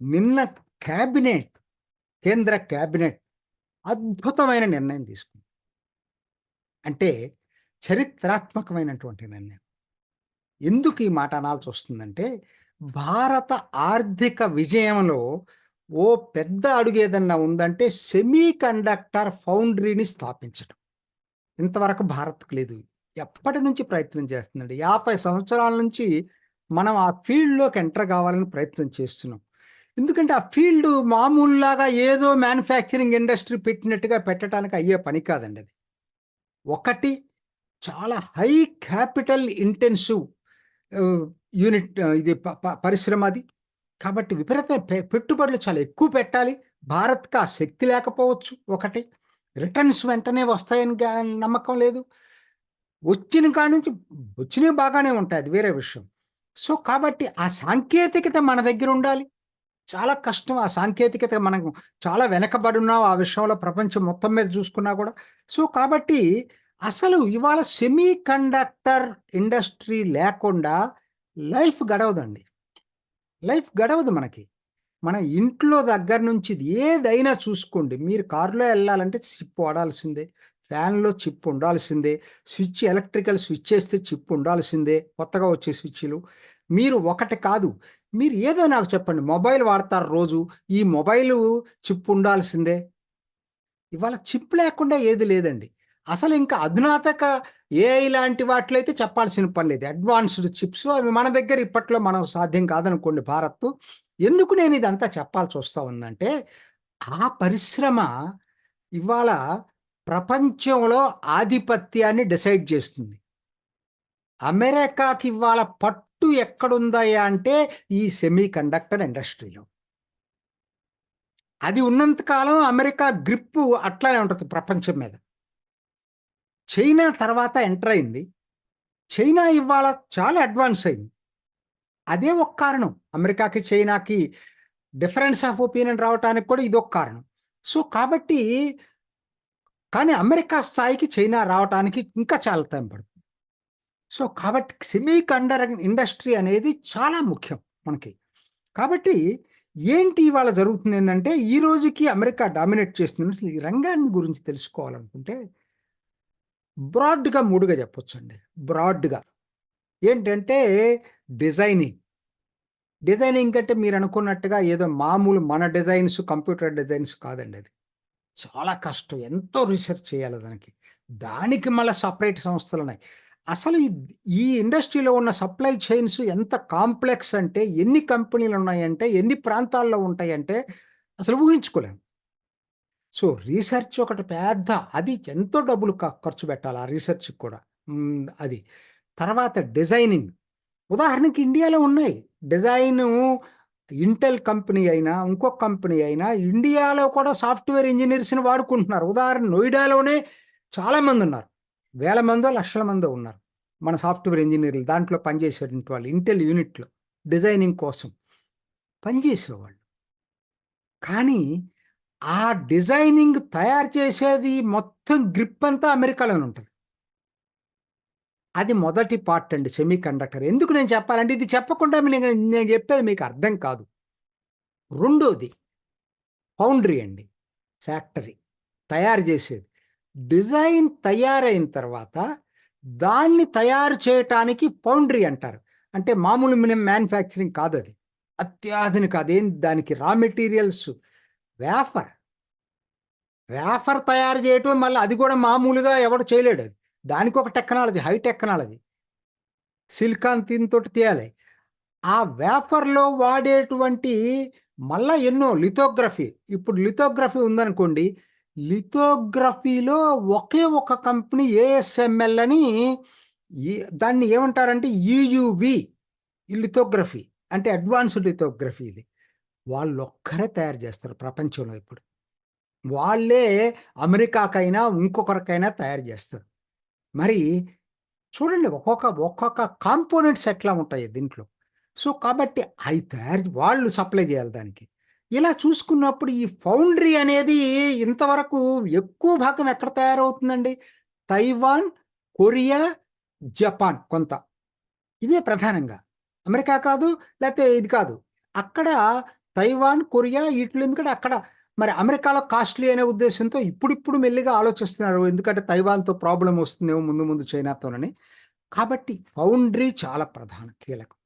నిన్న క్యాబినెట్, కేంద్ర క్యాబినెట్ అద్భుతమైన నిర్ణయం తీసుకుంది. అంటే చరిత్రాత్మకమైనటువంటి నిర్ణయం. ఎందుకు ఈ మాట అనాల్సి వస్తుందంటే, భారత ఆర్థిక విజయంలో ఓ పెద్ద అడుగు ఏదన్నా ఉందంటే సెమీ కండక్టర్ ఫౌండరీని స్థాపించడం. ఇంతవరకు భారత్‌కు లేదు. ఎప్పటి నుంచి ప్రయత్నం చేస్తుందండి. 50 సంవత్సరాల నుంచి మనం ఆ ఫీల్డ్‌లోకి ఎంటర్ కావాలని ప్రయత్నం చేస్తున్నాం. ఎందుకంటే ఆ ఫీల్డ్ మామూలులాగా ఏదో మ్యానుఫ్యాక్చరింగ్ ఇండస్ట్రీ పెట్టినట్టుగా పెట్టడానికి అయ్యే పని కాదండి అది. ఒకటి చాలా హై క్యాపిటల్ ఇంటెన్సివ్ ఆహ్, యూనిట్ ఇది ప ప పరిశ్రమ అది. కాబట్టి విపరీతమైన పెట్టుబడులు చాలా ఎక్కువ పెట్టాలి. భారత్‌కి ఆ శక్తి లేకపోవచ్చు ఒకటి. రిటర్న్స్ వెంటనే వస్తాయని నమ్మకం లేదు. వచ్చిన కాడ నుంచి వచ్చినవి బాగానే ఉంటాయి. అది వేరే విషయం. సో, కాబట్టి ఆ సాంకేతికత మన దగ్గరుండాలి. చాలా కష్టం. ఆ సాంకేతికత మనం చాలా వెనకబడున్నాం ఆ విషయంలో ప్రపంచం మొత్తం మీద చూసుకున్నా కూడా. సో, కాబట్టి అసలు ఇవాళ సెమీ కండక్టర్ ఇండస్ట్రీ లేకుండా లైఫ్ గడవదండి. లైఫ్ గడవదు మనకి. మన ఇంట్లో దగ్గర నుంచి ఏదైనా చూసుకోండి. మీరు కారులో ఎళ్ళాలంటే చిప్ వాడాల్సిందే. ఫ్యాన్‌లో చిప్ ఉండాల్సిందే. స్విచ్ ఎలక్ట్రికల్ స్విచ్ ఏస్తే చిప్ ఉండాల్సిందే. కొత్తగా వచ్చే స్విచ్‌లు. మీరు ఒకటి కాదు. మీరు ఏదో నాకు చెప్పండి. మొబైల్ వాడతారు రోజు. ఈ మొబైలు చిప్ ఉండాల్సిందే. ఇవాళ చిప్ లేకుండా ఏది లేదండి. అసలు ఇంకా అధునాతక ఏఐ లాంటి వాటిలో అయితే చెప్పాల్సిన పని లేదు. అడ్వాన్స్‌డ్ చిప్స్ అవి మన దగ్గర ఇప్పట్లో మనం సాధ్యం కాదనుకోండి భారత్. ఎందుకు నేను ఇదంతా చెప్పాల్సొస్తా ఉందంటే, ఆ పరిశ్రమ ఇవాళ ప్రపంచంలో ఆధిపత్యాన్ని డిసైడ్ చేస్తుంది. అమెరికాకి ఇవాళ పట్టు ఎక్కడుందయ్యా అంటే, ఈ సెమీ కండక్టర్ ఇండస్ట్రీలో. అది ఉన్నంత కాలం అమెరికా గ్రిప్పు అట్లానే ఉంటది ప్రపంచం మీద. చైనా తర్వాత ఎంటర్ అయింది. చైనా ఇవాళ చాలా అడ్వాన్స్ అయింది. అదే ఒక కారణం. అమెరికాకి, చైనాకి డిఫరెన్స్ ఆఫ్ ఒపీనియన్ రావటానికి కూడా ఇదొక కారణం. సో, కాబట్టి కానీ అమెరికా స్థాయికి చైనా రావటానికి ఇంకా చాలా టైం పడుతుంది. సో, కాబట్టి సెమీ కండర్ ఇండస్ట్రీ అనేది చాలా ముఖ్యం మనకి. కాబట్టి ఏంటి ఇవాళ జరుగుతుందేందంటే, ఈ రోజుకి అమెరికా డామినేట్ చేస్తుంది. ఈ రంగాన్ని గురించి తెలుసుకోవాలనుకుంటే బ్రాడ్‌గా 3గా చెప్పొచ్చండి. బ్రాడ్‌గా. ఏంటంటే డిజైనింగ్. డిజైనింగ్ అంటే మీరనుకున్నట్టుగా ఏదో మామూలు మన డిజైన్స్, కంప్యూటర్ డిజైన్స్ కాదండి అది. చాలా కష్టం. ఎంతో రిసర్చ్ చేయాలి దానికి. దానికి మళ్ళా సెపరేట్ సంస్థలున్నాయి. అసలు ఈ ఇండస్ట్రీలో ఉన్న సప్లై చైన్స్ ఎంత కాంప్లెక్స్ అంటే ఎన్ని కంపెనీలున్నాయంటే, ఎన్ని ప్రాంతాల్లో ఉంటాయంటే అసలు ఊహించుకోలేం. సో, రీసెర్చ్ ఒకటి పెద్ద అది ఎంతో డబ్బులు ఖర్చు పెట్టాలి ఆ రిసర్చ్‌కి కూడా. అది. తర్వాత డిజైనింగ్. ఉదాహరణకి ఇండియాలో ఉన్నాయి. డిజైను ఇంటెల్ కంపెనీ అయినా, ఇంకొక కంపెనీ అయినా ఇండియాలో కూడా సాఫ్ట్‌వేర్ ఇంజినీర్స్‌ని వాడుకుంటున్నారు. ఉదాహరణ నోయిడాలోనే చాలామందున్నారు. వేల మందో, లక్షల మందో ఉన్నారు. మన సాఫ్ట్‌వేర్ ఇంజినీర్లు దాంట్లో పనిచేసేటువంటి వాళ్ళు ఇంటెల్ యూనిట్‌లో డిజైనింగ్ కోసం పనిచేసేవాళ్ళు. కానీ ఆ డిజైనింగ్ తయారు చేసేది మొత్తం గ్రిప్ అంతా అమెరికాలోనే ఉంటది. అది మొదటి పార్ట్ అండి సెమీ కండక్టర్. ఎందుకు నేను చెప్పాలంటే ఇది చెప్పకుండా నేను నేను చెప్పేది మీకు అర్థం కాదు. రెండోది ఫౌండరీ అండి. ఫ్యాక్టరీ. తయారు చేసేది. డిజైన్ తయారైన తర్వాత దాన్ని తయారు చేయటానికి ఫౌండరీ అంటారు. అంటే మామూలు మ్యానుఫ్యాక్చరింగ్ కాదది. అత్యాధునిక దానికి రా మెటీరియల్స్ వేఫర్. వేఫర్ తయారు చేయటం మళ్ళీ అది కూడా మామూలుగా ఎవడు చేయలేడది. దానికొక టెక్నాలజీ, హై టెక్నాలజీ. సిలికాన్ దీనితోటి తీయాలి. ఆ వేఫర్‌లో వాడేటువంటి మళ్ళా ఎన్నో లిథోగ్రఫీ. ఇప్పుడు లిథోగ్రఫీ ఉందనుకోండి. లిథోగ్రఫీలో ఒకే ఒక కంపెనీ ఏఎస్ఎంఎల్ అని ఈ దాన్ని ఏమంటారంటే ఈయూవీ లిథోగ్రఫీ. అంటే అడ్వాన్స్డ్ లిథోగ్రఫీ ఇది. వాళ్ళొక్కరే తయారు చేస్తారు ప్రపంచంలో ఇప్పుడు. వాళ్ళే అమెరికాకైనా, ఇంకొకరికైనా తయారు చేస్తారు. మరి చూడండి ఒక్కొక్క కాంపోనెంట్స్ ఎట్లా ఉంటాయి దీంట్లో. సో, కాబట్టి అయి వాళ్ళు సప్లై చేయాలి దానికి. ఇలా చూసుకున్నప్పుడు ఈ ఫౌండరీ అనేది ఇంతవరకు ఎక్కువ భాగం ఎక్కడ తయారవుతుందండి? తైవాన్, కొరియా, జపాన్ కొంత. ఇవే ప్రధానంగా. అమెరికా కాదు, లేతే ఇది కాదు. అక్కడ తైవాన్, కొరియా వీటిలో, ఎందుకంటే అక్కడ మరి అమెరికాలో కాస్ట్లీ అనే ఉద్దేశంతో ఇప్పుడిప్పుడు మెల్లిగా ఆలోచిస్తున్నారు, ఎందుకంటే తైవాన్తో ప్రాబ్లం వస్తుందేమో ముందు ముందు చైనాతోనని. కాబట్టి ఫౌండ్రీ చాలా కీలకం.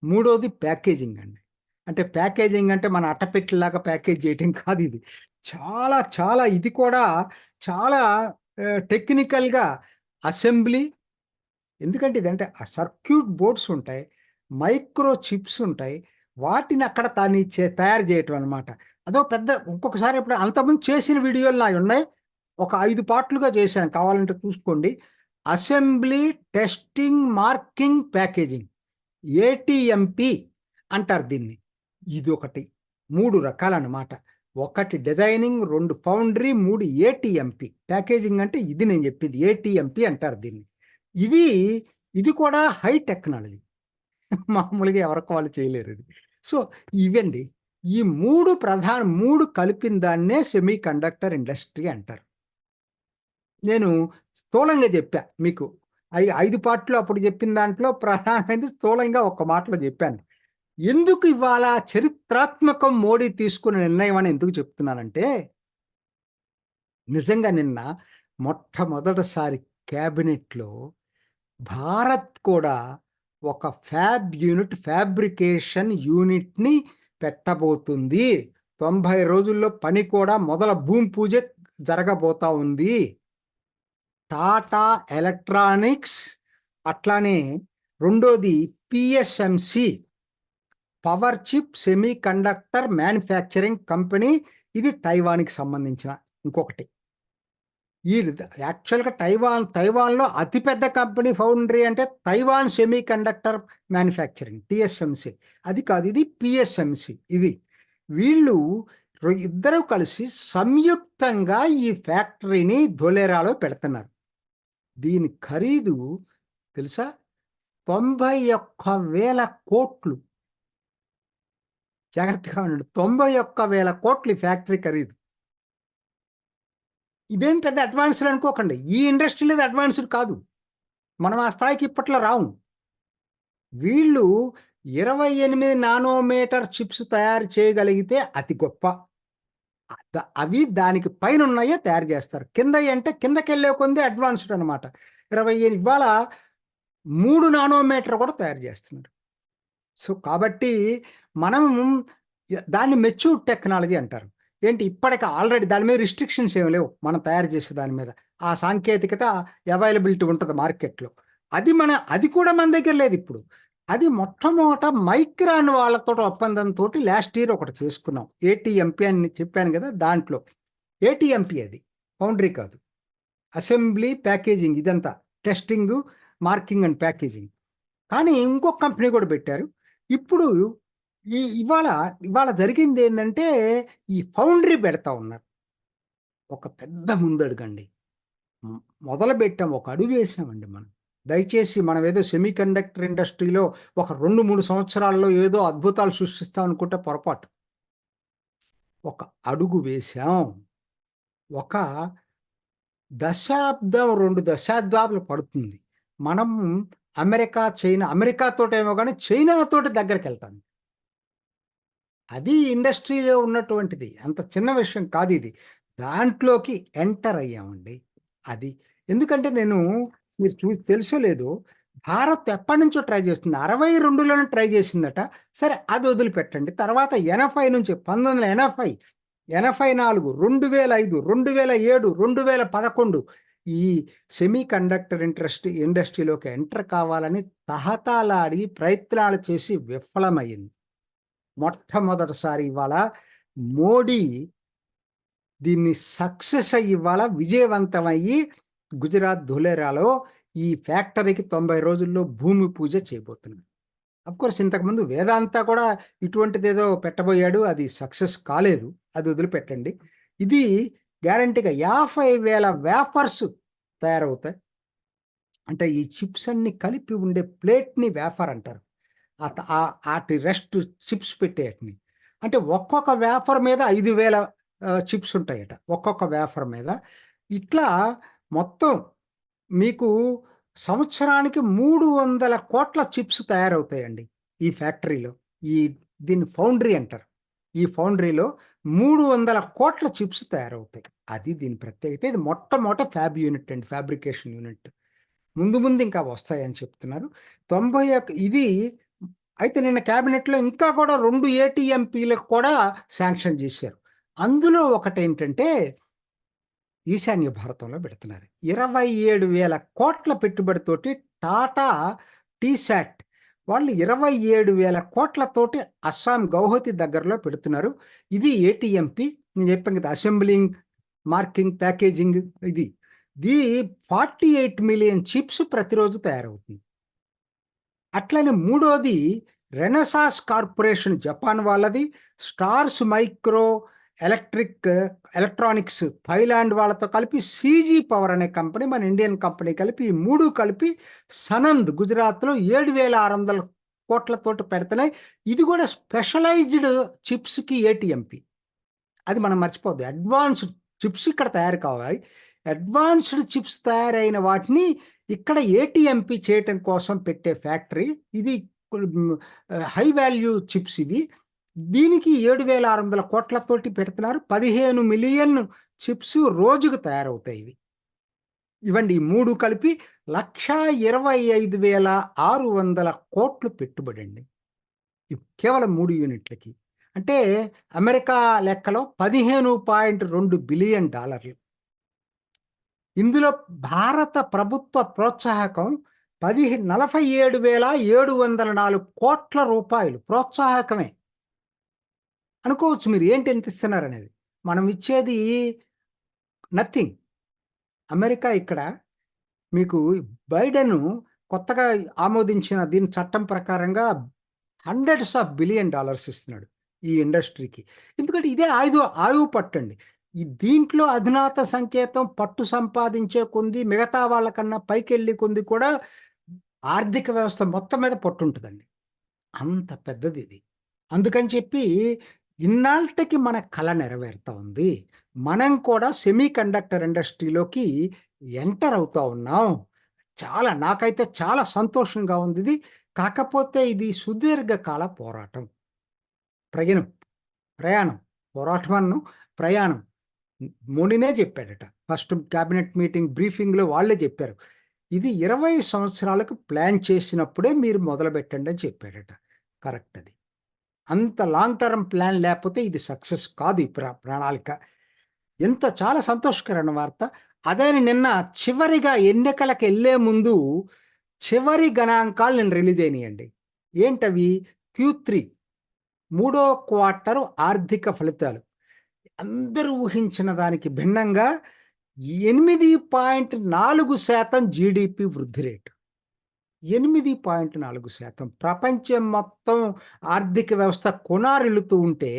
మూడోది ప్యాకేజింగ్ అండి. అంటే ప్యాకేజింగ్ అంటే మన అట్టపెట్టెలాగా ప్యాకేజ్ చేయటం కాదు ఇది. చాలా చాలా ఇది కూడా చాలా టెక్నికల్‌గా అసెంబ్లీ, ఎందుకంటే ఇదంటే ఆ సర్క్యూట్ బోర్డ్స్ ఉంటాయి, మైక్రో చిప్స్ ఉంటాయి. వాటిని అక్కడ తయారు చేయటం అనమాట. అదో పెద్ద ఇంకొకసారి ఇప్పుడు అంతకుముందు చేసిన వీడియోలు నాయున్నాయి. ఒక 5 పార్ట్‌లుగా చేశాను. కావాలంటే చూసుకోండి. Assembly, testing, marking, packaging. ATMP అంటారు దీన్ని. ఇదొకటి. 3 రకాలన్నమాట. 1 డిజైనింగ్, 2 ఫౌండరీ, 3 ఏటీఎంపీ. ప్యాకేజింగ్ అంటే ఇది నేను చెప్పేది. ఏటీఎంపీ అంటారు దీన్ని. ఇది కూడా హై టెక్నాలజీ. మామూలుగా ఎవరికి వాళ్ళు చేయలేరు ఇది. సో ఇవండి. ఈ 3 కలిపిన దాన్నే సెమీ కండక్టర్ ఇండస్ట్రీ అంటారు. నేను స్థూలంగా చెప్పా మీకు. 5 పార్ట్‌లు అప్పుడు చెప్పిన దాంట్లో ప్రధానమైనది స్థూలంగా ఒక్క మాటలో చెప్పాను. ఎందుకు ఇవాళ చరిత్రాత్మకం మోడీ తీసుకున్న నిర్ణయం అని ఎందుకు చెప్తున్నానంటే, నిజంగా నిన్న మొట్టమొదటిసారి క్యాబినెట్‌లో భారత్ కూడా ఒక ఫ్యాబ్రికేషన్ యూనిట్‌ని పెట్టబోతుంది. 90 రోజుల్లో పని కూడా భూమి పూజ జరగబోతా ఉంది. టాటా ఎలక్ట్రానిక్స్, అట్లానే రెండోది PSMC, power chip semiconductor manufacturing company. ఇది తైవాన్‌కి సంబంధించిన ఇంకొకటి. ఈ యాక్చువల్‌గా తైవాన్‌లో అతిపెద్ద కంపెనీ ఫౌండరీ అంటే Taiwan semiconductor manufacturing, TSMC. అది కాదు, ఇది పిఎస్ఎంసి. ఇది వీళ్ళు ఇద్దరు కలిసి సంయుక్తంగా ఈ ఫ్యాక్టరీని ధోలేరాలో పెడుతున్నారు. దీని ఖరీదు తెలుసా? 91,000 కోట్లు. జాగ్రత్తగా ఉండండి. 91,000 కోట్లు ఈ ఫ్యాక్టరీ ఖరీదు. ఇదేం పెద్ద అడ్వాన్స్డ్ అనుకోకండి. ఈ ఇండస్ట్రీ లేదు అడ్వాన్స్డ్ కాదు. మనం ఆ స్థాయికి ఇప్పట్లో రాము. వీళ్ళు 28 నానోమీటర్ చిప్స్ తయారు చేయగలిగితే అతి గొప్ప. అవి దానికి పైన ఉన్నాయే తయారు చేస్తారు. అంటే కిందకెళ్ళే కొంది అడ్వాన్స్డ్ అనమాట. ఇవాళ 3 నానోమీటర్ కూడా తయారు చేస్తున్నారు. సో కాబట్టి మనం దాన్ని మెచ్యూర్డ్ టెక్నాలజీ అంటారు. ఏంటి ఇప్పటికి ఆల్రెడీ దాని మీద రిస్ట్రిక్షన్స్ ఏమి లేవు. మనం తయారు చేసే దాని మీద ఆ సాంకేతికత అవైలబిలిటీ ఉంటుంది మార్కెట్లో. అది కూడా మన దగ్గర లేదు ఇప్పుడు. అది మొట్టమొదట మైక్రాన్ వాళ్ళతో ఒప్పందంతో లాస్ట్ ఇయర్ ఒకటి చేసుకున్నాం. ఏటీఎంపీ అని చెప్పాను కదా, దాంట్లో ఏటీఎంపీ అది ఫౌండరీ కాదు. అసెంబ్లీ, ప్యాకేజింగ్, ఇదంతా టెస్టింగ్, మార్కింగ్ అండ్ ప్యాకేజింగ్. కానీ ఇంకొక కంపెనీ కూడా పెట్టారు. ఇప్పుడు ఇవాళ జరిగింది ఏంటంటే ఈ ఫౌండరీ పెడతా ఉన్నారు. ఒక పెద్ద ముందడుగండి. మొదలు పెట్టాం, ఒక అడుగు వేసామండి మనం. దయచేసి మనం ఏదో సెమీ కండక్టర్ ఇండస్ట్రీలో ఒక 2-3 సంవత్సరాల్లో ఏదో అద్భుతాలు సృష్టిస్తాం అనుకుంటే పొరపాటు. ఒక అడుగు వేశాం. ఒక దశాబ్దం 2 దశాబ్దాలు పడుతుంది. మనం అమెరికాతోటేమో కానీ చైనాతోటి దగ్గరికి వెళ్తాం. అది ఇండస్ట్రీలో ఉన్నటువంటిది. అంత చిన్న విషయం కాదు ఇది. దాంట్లోకి ఎంటర్ అయ్యామండి. అది ఎందుకంటే మీరు తెలుసో లేదో, భారత్ ఎప్పటి నుంచో ట్రై చేస్తుంది. 62లోనే ట్రై చేసిందట. సరే అది వదిలిపెట్టండి. తర్వాత 80 నుంచి 1980, 84, 2005, 2007, 2011 ఈ సెమీ కండక్టర్ ఇండస్ట్రీలోకి ఎంటర్ కావాలని తహతాలాడి ప్రయత్నాలు చేసి విఫలమైంది. మొట్టమొదటిసారి ఇవాళ మోడీ దీన్ని సక్సెస్ అయ్యి ఇవాళ విజయవంతమయ్యి గుజరాత్ ధులేరాలో ఈ ఫ్యాక్టరీకి 90 రోజుల్లో భూమి పూజ చేయబోతున్నారు. అఫ్కోర్స్ ఇంతకుముందు వేదాంత కూడా ఇటువంటిది ఏదో పెట్టబోయాడు, అది సక్సెస్ కాలేదు. అది వదిలిపెట్టండి. ఇది గ్యారంటీగా 50,000 వేఫర్స్ తయారవుతాయి. అంటే ఈ చిప్స్ అన్ని కలిపి ఉండే ప్లేట్ని వేఫర్ అంటారు. వాటి రెస్ట్ చిప్స్ పెట్టేటిని. అంటే ఒక్కొక్క వేఫర్ మీద 5,000 చిప్స్ ఉంటాయట ఒక్కొక్క వేఫర్ మీద. ఇట్లా మొత్తం మీకు సంవత్సరానికి 300 కోట్ల చిప్స్ తయారవుతాయండి ఈ ఫ్యాక్టరీలో. దీన్ని ఫౌండరీ అంటారు. ఈ ఫౌండరీలో 300 కోట్ల చిప్స్ తయారవుతాయి. అది దీని ప్రత్యేకత. ఇది మొట్టమొదట ఫ్యాబ్ యూనిట్ అండి, ఫ్యాబ్రికేషన్ యూనిట్. ముందు ముందు ఇంకా వస్తాయని చెప్తున్నారు. 91 ఇది అయితే నిన్న క్యాబినెట్లో ఇంకా కూడా 2 ఏటీఎంపీలకు కూడా శాంక్షన్ చేశారు. అందులో ఒకటేంటంటే ఈశాన్య భారతంలో పెడుతున్నారు. 27,000 కోట్ల పెట్టుబడితోటి టాటా టీశాట్ వాళ్ళు 27,000 కోట్లతోటి అస్సాం గౌహతి దగ్గరలో పెడుతున్నారు. ఇది ఏటీఎంపీ. నేను చెప్పాను కదా, అసెంబ్లింగ్, మార్కింగ్, ప్యాకేజింగ్. ఇది 48 మిలియన్ చిప్స్ ప్రతిరోజు తయారవుతుంది. అట్లనే మూడోది రెనసాస్ కార్పొరేషన్ జపాన్ వాళ్ళది, స్టార్స్ మైక్రో ఎలక్ట్రానిక్స్ థాయిలాండ్ వాళ్ళతో కలిపి, సీజీ పవర్ అనే కంపెనీ మన ఇండియన్ కంపెనీ కలిపి, ఈ 3 కలిపి సనంద్ గుజరాత్లో 7,600 కోట్లతోటి పెడుతున్నాయి. ఇది కూడా స్పెషలైజ్డ్ చిప్స్కి ఏటీఎంపీ. అది మనం మర్చిపోద్దు. అడ్వాన్స్డ్ చిప్స్ ఇక్కడ తయారు కావాలి. అడ్వాన్స్డ్ చిప్స్ తయారైన వాటిని ఇక్కడ ఏటీఎంపీ చేయటం కోసం పెట్టే ఫ్యాక్టరీ ఇది. హై వాల్యూ చిప్స్ ఇవి. దీనికి 7,600 కోట్లతోటి పెడుతున్నారు. 15 మిలియన్ చిప్స్ రోజుకు తయారవుతాయి ఇవి. ఇవ్వండి, ఈ 3 కలిపి 1,25,600 కోట్లు పెట్టుబడి అండి కేవలం 3 యూనిట్లకి. అంటే అమెరికా లెక్కలో $15.2 బిలియన్. ఇందులో భారత ప్రభుత్వ ప్రోత్సాహకం 47,704 కోట్ల రూపాయలు ప్రోత్సాహకమే. అనుకోవచ్చు మీరు, ఏంటి ఎంత ఇస్తున్నారు అనేది. మనం ఇచ్చేది నథింగ్. అమెరికా ఇక్కడ మీకు బైడెన్ కొత్తగా ఆమోదించిన దీని చట్టం ప్రకారంగా $100 బిలియన్ ఇస్తున్నాడు ఈ ఇండస్ట్రీకి. ఎందుకంటే ఇదే ఆయువు పట్టండి. ఈ దీంట్లో అధునాత సంకేతం పట్టు సంపాదించే కొంది మిగతా వాళ్ళకన్నా పైకి వెళ్ళి కొంది కూడా ఆర్థిక వ్యవస్థ మొత్తం మీద పట్టు ఉంటుందండి. అంత పెద్దది ఇది. అందుకని చెప్పి ఇన్నాళ్ళకి మన కళ నెరవేరుతా ఉంది. మనం కూడా సెమీ కండక్టర్ ఇండస్ట్రీలోకి ఎంటర్ అవుతా ఉన్నాం. నాకైతే చాలా సంతోషంగా ఉంది ఇది. కాకపోతే ఇది సుదీర్ఘకాల పోరాటం, ప్రయాణం. ప్రయాణం. మోడీనే చెప్పాడట ఫస్ట్ క్యాబినెట్ మీటింగ్ బ్రీఫింగ్లో, వాళ్ళే చెప్పారు. ఇది 20 సంవత్సరాలకు ప్లాన్ చేసినప్పుడే మీరు మొదలు పెట్టండి అని చెప్పాడట. కరెక్ట్. అది అంత లాంగ్ టర్మ్ ప్లాన్ లేకపోతే ఇది సక్సెస్ కాదు ఈ ప్రణాళిక. చాలా సంతోషకరమైన వార్త. అదే నిన్న చివరిగా ఎన్నికలకు వెళ్ళే ముందు చివరి గణాంకాలు నేను రిలీజ్ అయినాయండి. ఏంటవి? Q3 3వ క్వార్టర్ ఆర్థిక ఫలితాలు అందరూ ఊహించిన దానికి భిన్నంగా 8.4% జీడిపి వృద్ధి రేటు. 8.4%. ప్రపంచం మొత్తం ఆర్థిక వ్యవస్థ కొనారిల్లుతూ ఉంటే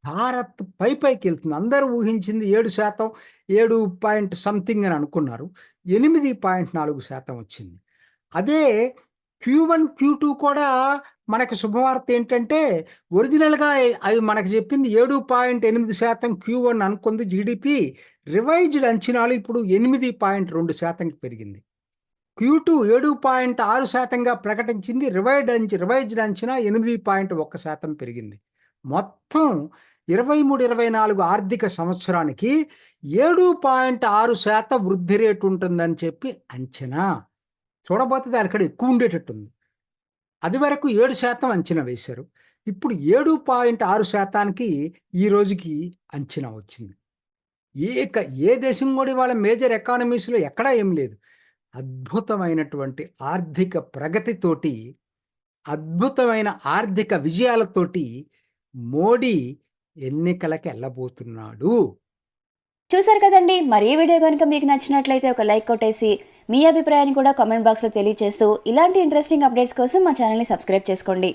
భారత్ పైకి వెళ్తుంది. అందరూ ఊహించింది 7%, 7 పాయింట్ సంథింగ్ అని అనుకున్నారు. 8.4% వచ్చింది. అదే Q1, Q2 కూడా మనకు శుభవార్త ఏంటంటే, ఒరిజినల్గా అవి మనకు చెప్పింది 7.8% Q1 అనుకుంది జీడిపి. రివైజ్డ్ అంచనాలు ఇప్పుడు 8.2%కి పెరిగింది. Q2 7.6%గా ప్రకటించింది. రివైజ్డ్ అంచనా 8.1% పెరిగింది. మొత్తం 23-24 ఆర్థిక సంవత్సరానికి 7.6% వృద్ధి రేటు ఉంటుందని చెప్పి అంచనా. చూడబోతే దానికంటే ఎక్కువ ఉండేటట్టుంది. అది వరకు 7% అంచనా వేశారు. ఇప్పుడు 7.6%కి ఈ రోజుకి అంచనా వచ్చింది. ఏ దేశం కూడా వాళ్ళ మేజర్ ఎకానమీస్లో ఎక్కడా ఏం లేదు. అద్భుతమైనటువంటి ఆర్థిక ప్రగతితోటి, అద్భుతమైన ఆర్థిక విజయాలతోటి మోడీ ఎన్నికలకు వెళ్ళబోతున్నాడు. చూసారు కదండి. మరి ఈ వీడియో కనుక మీకు నచ్చినట్లయితే ఒక లైక్ కొట్టేసి మీ అభిప్రాయాన్ని కూడా కామెంట్ బాక్స్లో తెలియజేస్తూ ఇలాంటి ఇంట్రెస్టింగ్ అప్డేట్స్ కోసం మా ఛానల్ని సబ్స్క్రైబ్ చేసుకోండి.